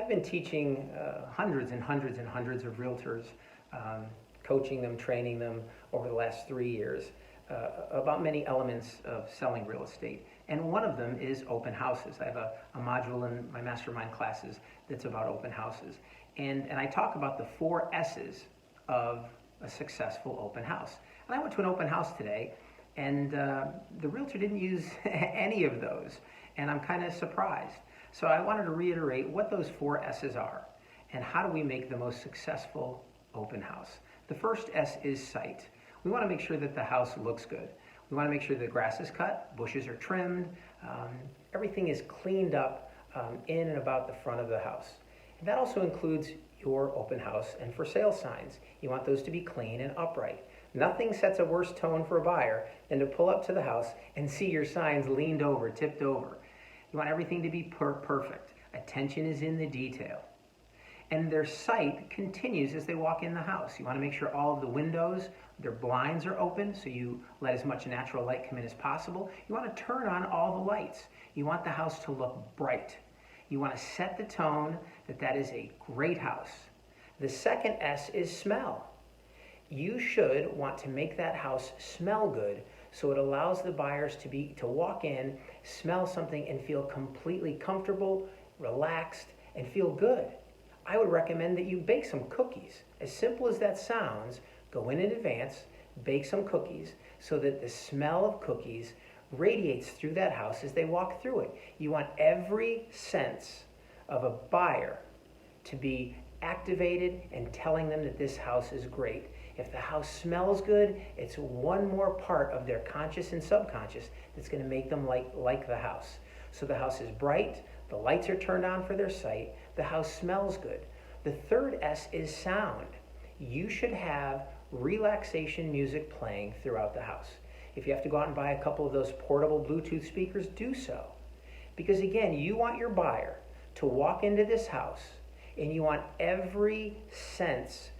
I've been teaching hundreds and hundreds and hundreds of realtors, coaching them, training them over the last 3 years about many elements of selling real estate. And one of them is open houses. I have a module in my mastermind classes that's about open houses. And I talk about the 4 S's of a successful open house. And I went to an open house today, and the realtor didn't use any of those. And I'm kind of surprised. So I wanted to reiterate what those 4 S's are and how do we make the most successful open house. The first S is sight. We want to make sure that the house looks good. We want to make sure the grass is cut, bushes are trimmed, everything is cleaned up in and about the front of the house. And that also includes your open house and for sale signs. You want those to be clean and upright. Nothing sets a worse tone for a buyer than to pull up to the house and see your signs leaned over, tipped over. You want everything to be perfect. Attention is in the detail. And their sight continues as they walk in the house. You want to make sure all of the windows, their blinds are open, so you let as much natural light come in as possible. You want to turn on all the lights. You want the house to look bright. You want to set the tone that is a great house. The second S is smell. You should want to make that house smell good so it allows the buyers to walk in, smell something, and feel completely comfortable, relaxed, and feel good. I would recommend that you bake some cookies. As simple as that sounds, go in advance, bake some cookies so that the smell of cookies radiates through that house as they walk through it. You want every sense of a buyer to be activated and telling them that this house is great. If the house smells good, it's one more part of their conscious and subconscious that's going to make them like the house. So the house is bright, the lights are turned on for their sight, the house smells good. The third S is sound. You should have relaxation music playing throughout the house. If you have to go out and buy a couple of those portable Bluetooth speakers, do so. Because again, you want your buyer to walk into this house and you want every sense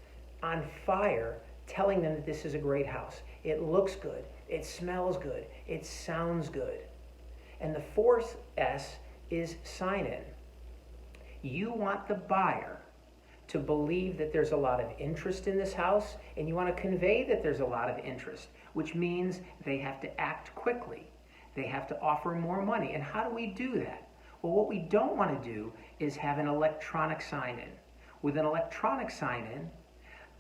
on fire telling them that this is a great house. It looks good, it smells good, it sounds good. And the fourth S is sign in. You want the buyer to believe that there's a lot of interest in this house, and you want to convey that there's a lot of interest, which means they have to act quickly. They have to offer more money. And how do we do that? Well, what we don't want to do is have an electronic sign-in. With an electronic sign-in,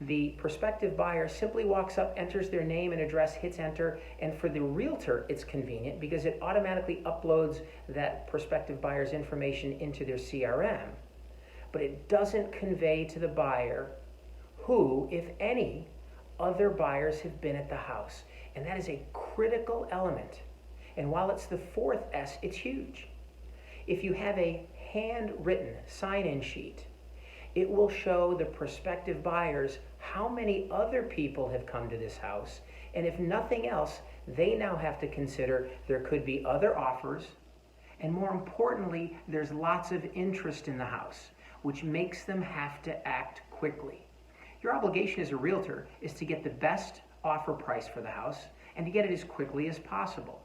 the prospective buyer simply walks up, enters their name and address, hits enter, and for the realtor, it's convenient because it automatically uploads that prospective buyer's information into their CRM. But it doesn't convey to the buyer who, if any, other buyers have been at the house. And that is a critical element. And while it's the fourth S, it's huge. If you have a handwritten sign-in sheet, it will show the prospective buyers how many other people have come to this house. And if nothing else, they now have to consider there could be other offers. And more importantly, there's lots of interest in the house, which makes them have to act quickly. Your obligation as a realtor is to get the best offer price for the house and to get it as quickly as possible.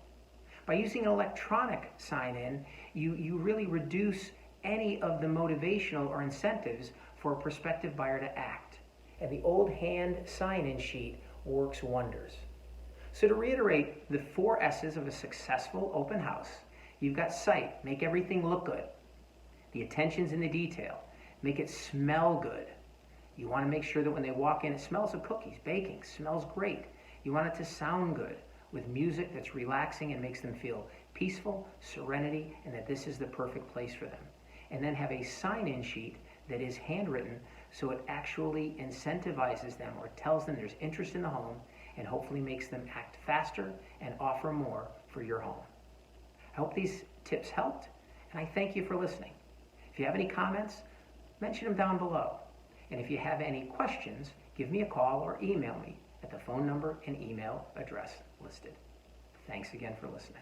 By using an electronic sign-in, you really reduce any of the motivational or incentives for a prospective buyer to act. And the old hand sign-in sheet works wonders. So to reiterate the 4 S's of a successful open house, you've got sight, make everything look good. The attention's in the detail, make it smell good. You want to make sure that when they walk in, it smells of cookies, baking, smells great. You want it to sound good with music that's relaxing and makes them feel peaceful, serenity, and that this is the perfect place for them. And then have a sign-in sheet that is handwritten so it actually incentivizes them or tells them there's interest in the home and hopefully makes them act faster and offer more for your home. I hope these tips helped, and I thank you for listening. If you have any comments, mention them down below. And if you have any questions, give me a call or email me at the phone number and email address listed. Thanks again for listening.